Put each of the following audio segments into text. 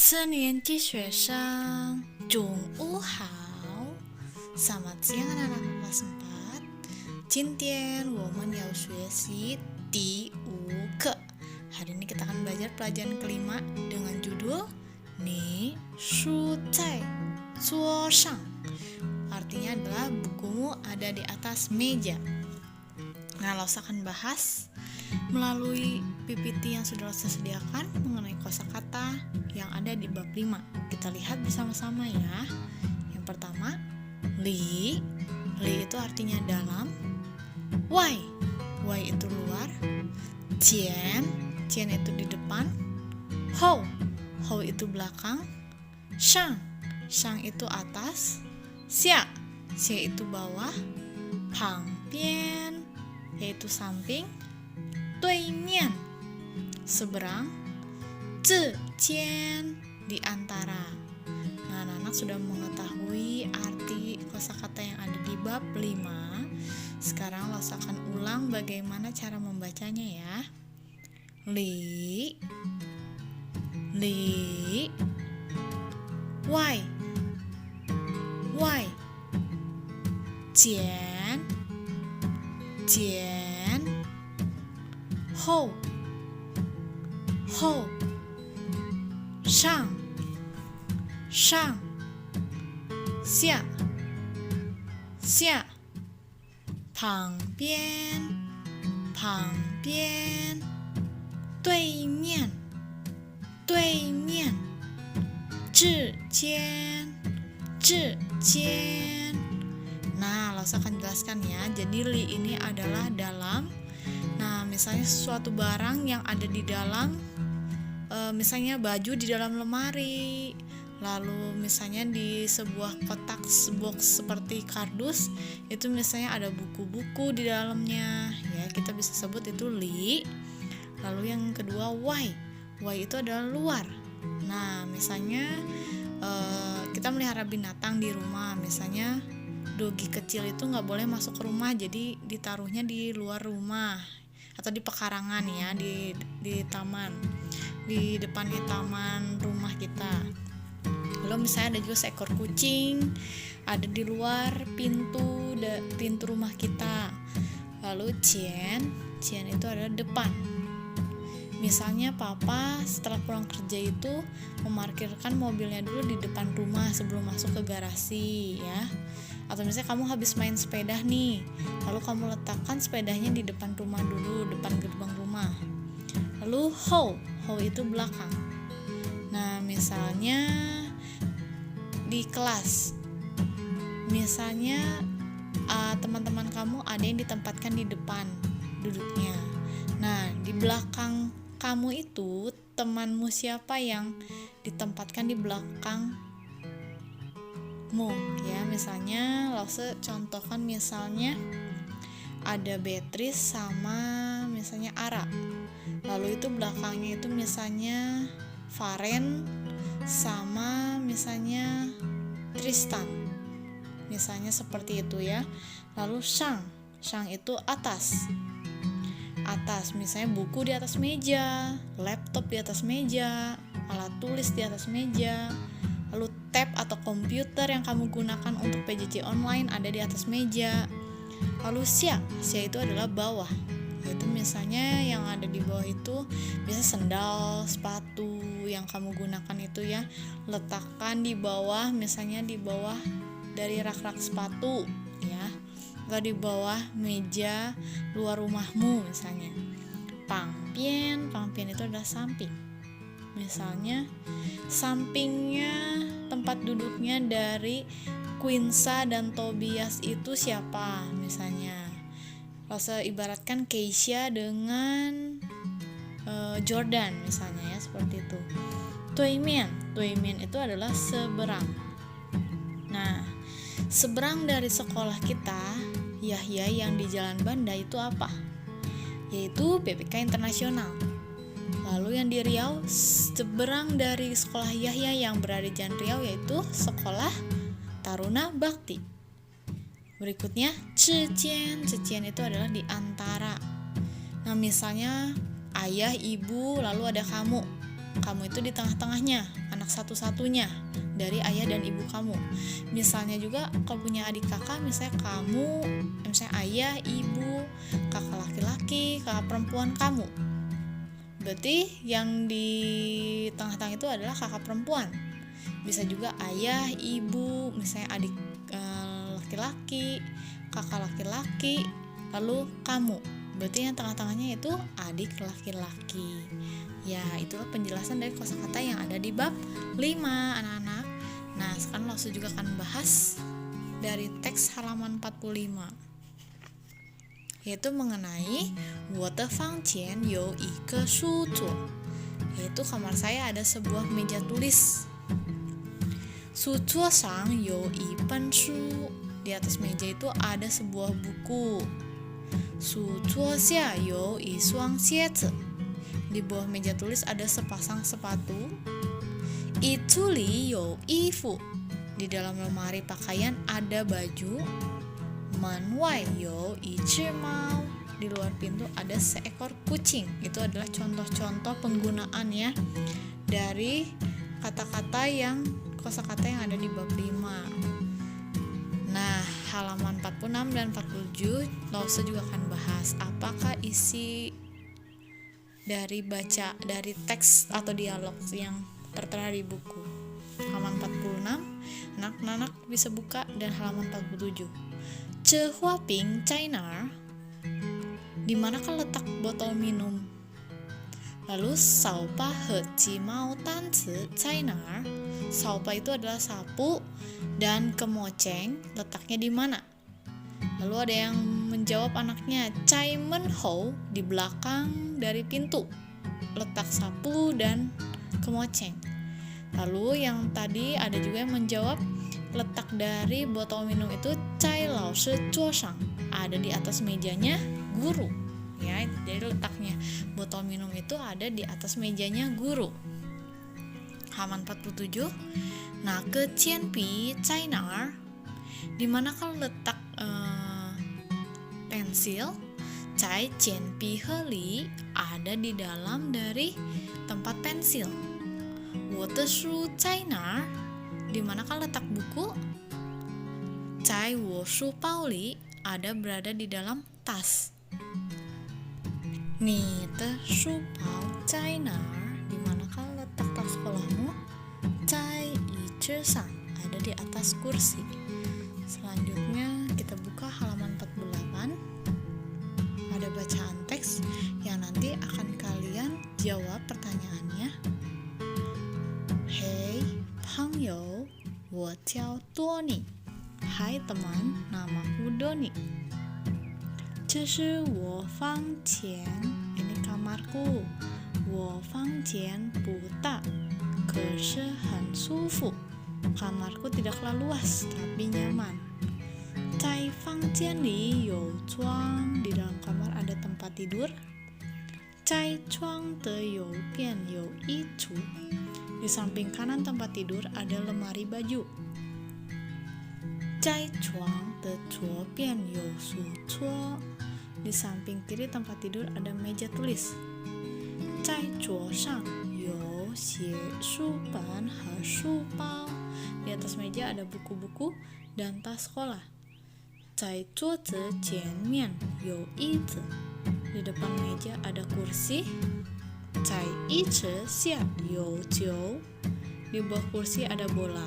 四年级学生中午好，selamat siang anak-anak kelas 4. 今天我们要学习第五课. Hari ini kita akan belajar pelajaran kelima dengan judul 你书在桌上. Artinya adalah bukumu ada di atas meja. Nah, Losa akan bahas melalui PPT yang sudah Losa sediakan mengenai kosakata yang ada di bab 5. Kita lihat bersama-sama ya. Yang pertama, li. Li itu artinya dalam. Wai. Wai itu luar. Jian. Jian itu di depan. Hou. Hou itu belakang. Shang. Shang itu atas. Xia. Xia itu bawah. Pang bian yaitu samping. Duimian seberang. Zhijian di antara. Nah, anak-anak sudah mengetahui arti kosakata yang ada di bab 5. Sekarang Losa akan ulang bagaimana cara membacanya ya. Li. Li. Wai. Wai. Jian. Jian. Hou. Hou. Shang. Shang. Xia. Xia. 旁边. 旁边. 对面. 对面. 之间. 之间. Nah, Losa akan jelaskan ya. Jadi li ini adalah dalam. Nah, misalnya sesuatu barang yang ada di dalam, misalnya baju di dalam lemari, lalu misalnya di sebuah kotak box seperti kardus, itu misalnya ada buku-buku di dalamnya, ya kita bisa sebut itu li. Lalu yang kedua wai. Wai itu adalah luar. Nah, misalnya kita melihara binatang di rumah, misalnya dogi kecil itu nggak boleh masuk ke rumah, jadi ditaruhnya di luar rumah atau di pekarangan ya, di taman, di depannya taman rumah kita. Lalu misalnya ada juga seekor kucing ada di luar pintu rumah kita. Lalu cian itu adalah depan. Misalnya papa setelah pulang kerja itu memarkirkan mobilnya dulu di depan rumah sebelum masuk ke garasi ya. Atau misalnya kamu habis main sepeda nih, lalu kamu letakkan sepedanya di depan rumah dulu, depan gerbang rumah. Lalu hou itu belakang. Nah, misalnya di kelas, misalnya teman-teman kamu ada yang ditempatkan di depan duduknya. Nah, di belakang kamu itu temanmu siapa yang ditempatkan di belakang ya. Misalnya Losa contohkan, misalnya ada Beatrice sama misalnya Ara, lalu itu belakangnya itu misalnya Faren sama misalnya Tristan, misalnya seperti itu ya. Lalu Shang itu atas, misalnya buku di atas meja, laptop di atas meja, alat tulis di atas meja. Lalu tab atau komputer yang kamu gunakan untuk PJJ online ada di atas meja. Lalu xia itu adalah bawah. Yaitu misalnya yang ada di bawah itu bisa sendal, sepatu yang kamu gunakan itu ya, letakkan di bawah, misalnya di bawah dari rak-rak sepatu ya, atau di bawah meja luar rumahmu misalnya. Pangpian itu adalah samping. Misalnya sampingnya tempat duduknya dari Quinsa dan Tobias itu siapa misalnya. Losa ibaratkan Keisha dengan Jordan misalnya ya, seperti itu. Duimian itu adalah seberang. Nah, seberang dari sekolah kita Yahya yang di Jalan Banda itu apa? Yaitu PPK Internasional. Lalu yang di Riau, seberang dari sekolah Yahya yang berada di Jalan Riau yaitu Sekolah Taruna Bakti. Berikutnya, Zhijian itu adalah di antara. Nah, misalnya ayah, ibu, lalu ada kamu itu di tengah-tengahnya, anak satu-satunya dari ayah dan ibu kamu. Misalnya juga kalau punya adik kakak, misalnya kamu, misalnya ayah, ibu, kakak laki-laki, kakak perempuan kamu. Berarti yang di tengah-tengah itu adalah kakak perempuan. Bisa juga ayah, ibu, misalnya adik laki-laki, kakak laki-laki, lalu kamu. Berarti yang tengah-tengahnya itu adik laki-laki. Ya, itulah penjelasan dari kosakata yang ada di bab 5, anak-anak. Nah, sekarang Lausu juga akan bahas dari teks halaman 45, yaitu mengenai 我的房间有一个书桌, yaitu kamar saya ada sebuah meja tulis. 书桌上有一本书, di atas meja itu ada sebuah buku. 书桌下有一双鞋子, di bawah meja tulis ada sepasang sepatu. 衣橱里有衣服, di dalam lemari pakaian ada baju. 门外有一只猫, di luar pintu ada seekor kucing. Itu adalah contoh-contoh penggunaan ya dari kata-kata yang kosakata yang ada di bab 5. Nah, halaman 46 dan 47 Lausu juga akan bahas apakah isi dari teks atau dialog yang tertera di buku. Halaman 46, anak-anak bisa buka, dan halaman 47. 这花瓶在哪儿? Di manakah letak botol minum? Lalu 扫把和鸡毛掸子在哪儿? Saupa itu adalah sapu, dan kemoceng letaknya di mana? Lalu ada yang menjawab anaknya, Cai menhou, di belakang dari pintu letak sapu dan kemoceng. Lalu yang tadi ada juga yang menjawab, letak dari botol minum itu Cai lao shi zuo shang, ada di atas mejanya guru. Ya, jadi letaknya botol minum itu ada di atas mejanya guru. Halaman 47. Nah, ke cianpi cai nar, di manakah letak pensil? Cai cianpi heli, ada di dalam dari tempat pensil. Wote shu cai nar, di manakah letak buku? Cai wo shu pauli, ada berada di dalam tas. Ni te shu pao cai nar, di manakah letak tas sekolahmu? Cai yi zhi san, ada di atas kursi. Selanjutnya kita buka halaman 48. Ada bacaan teks yang nanti akan kalian jawab pertanyaannya. Hei, pangyo, wo jiao Doni. Hai teman, namaku Doni. 这是我房间, ini kamarku. 我房间不大, 可是很舒服. Kamarku tidaklah luas, tapi nyaman. 在房间里有床, di dalam kamar ada tempat tidur. 在床的右边有衣橱, di samping kanan tempat tidur ada lemari baju. 在床的左边有书桌, di samping kiri tempat tidur ada meja tulis. 在桌上有写书本和书包, di atas meja ada buku-buku dan tas sekolah. 在桌子前面有椅子, di depan meja ada kursi. 在椅子下有酒, di bawah kursi ada bola.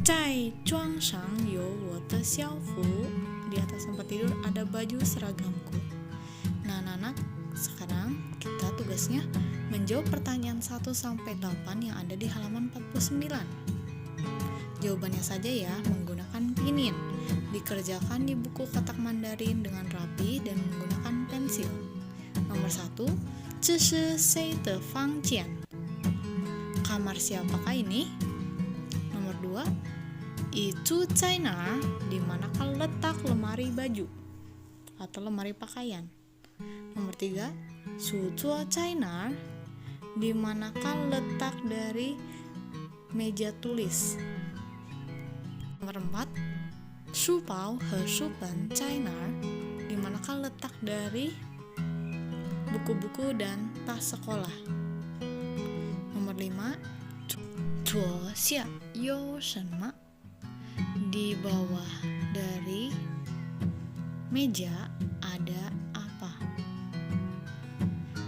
在床上有我的校服, di atas tempat tidur ada baju seragamku. Nah, anak-anak, sekarang kita tugasnya menjawab pertanyaan 1-8 yang ada di halaman 49. Jawabannya saja ya, menggunakan pinin. Dikerjakan di buku kotak Mandarin dengan rapi dan menggunakan pensil. Nomor 1, 这是谁的房间? Kamar siapakah ini? Nomor 2, 椅橱在哪儿? Di manakah letak lemari baju atau lemari pakaian? Nomor 3, 书桌在哪儿? Di manakah letak dari meja tulis? Nomor 4, 书包和书本在哪儿? Di manakah letak dari buku-buku dan tas sekolah? Nomor 5, 左下有什么? Di bawah dari meja ada apa?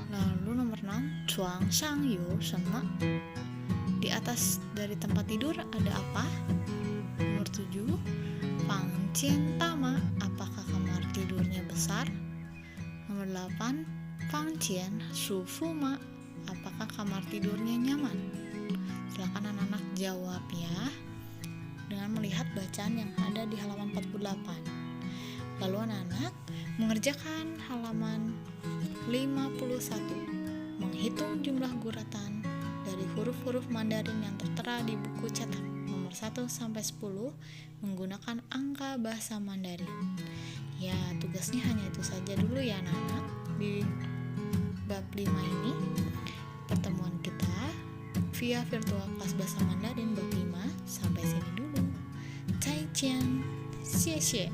Lalu nomor 6, 床上有什么? Di atas dari tempat tidur ada apa? Nomor 7, 房间大吗? Apakah kamar tidurnya besar? Nomor 8, 房间舒服吗? Apakah kamar tidurnya nyaman? Silakan anak-anak jawab ya dengan melihat bacaan yang ada di halaman 48. Lalu anak-anak mengerjakan halaman 51, menghitung jumlah guratan dari huruf-huruf Mandarin yang tertera di buku cetak nomor 1 sampai 10 menggunakan angka bahasa Mandarin. Ya, tugasnya hanya itu saja dulu ya anak-anak di bab 5 ini. Pertemuan kita via virtual kelas bahasa Mandarin bab 5 sampai sini dulu. 再见，谢谢。